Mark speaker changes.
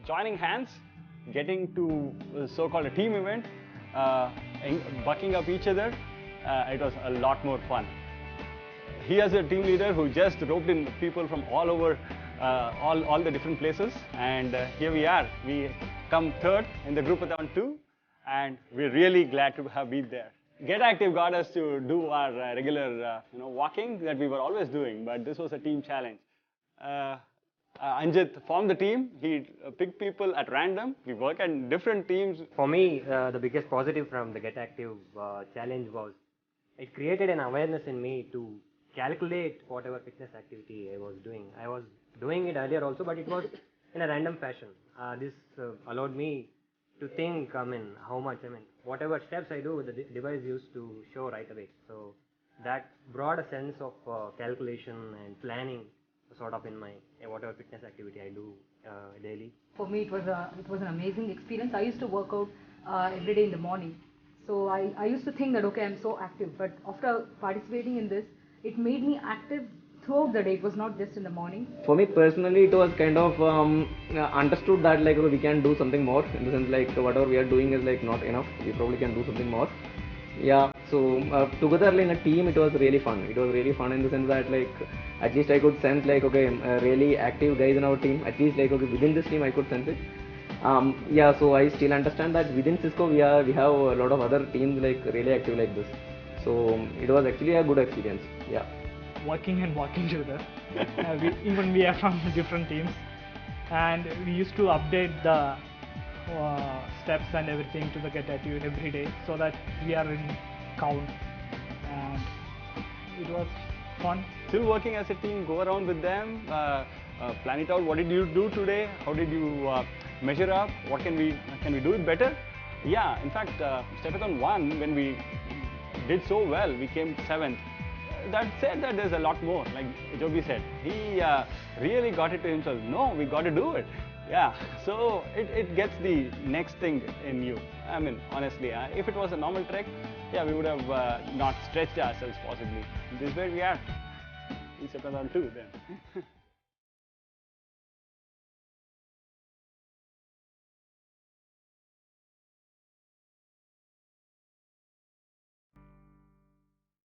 Speaker 1: joining hands, getting to so-called a team event, uh, bucking up each other. It was a lot more fun. He is a team leader who just roped in people from all over, all the different places, and here we are. We come third in the Groupathon 2, and we're really glad to have been there. Get Active got us to do our regular, walking that we were always doing, but this was a team challenge. Uh, Anjit formed the team. He picked people at random. We work at different teams.
Speaker 2: For me, the biggest positive from the Get Active challenge was it created an awareness in me to calculate whatever fitness activity I was doing. I was doing it earlier also, but it was in a random fashion. This allowed me to think, how much, whatever steps I do, the device used to show right away. So that brought a sense of calculation and planning sort of in my whatever fitness activity I do daily.
Speaker 3: For me, it was an amazing experience. I used to work out every day in the morning. So I used to think that, okay, I'm so active. But after participating in this, it made me active throughout the day. It was not just in the morning.
Speaker 4: For me personally, it was kind of understood that like we can do something more, in the sense like whatever we are doing is like not enough. We probably can do something more. Yeah, so together in a team, it was really fun. It was really fun in the sense that like at least I could sense like, okay, really active guys in our team. At least like, okay, within this team I could sense it. Yeah, so I still understand that within Cisco we have a lot of other teams like really active like this. So it was actually a good experience. Yeah.
Speaker 5: Working and walking together. Even we are from different teams, and we used to update the steps and everything to the Get Active every day, so that we are in count, and it was fun.
Speaker 1: Still working as a team, go around with them, plan it out. What did you do today? How did you measure up? What can we do it better? Yeah, in fact, Stepathon 1, when we did so well, we came 7th. That said that there's a lot more, like Joby said. He really got it to himself. No, we got to do it. Yeah, so it gets the next thing in you. I mean, honestly, if it was a normal trek, yeah, we would have not stretched ourselves possibly. This is where we are. In Stepathon 2 then.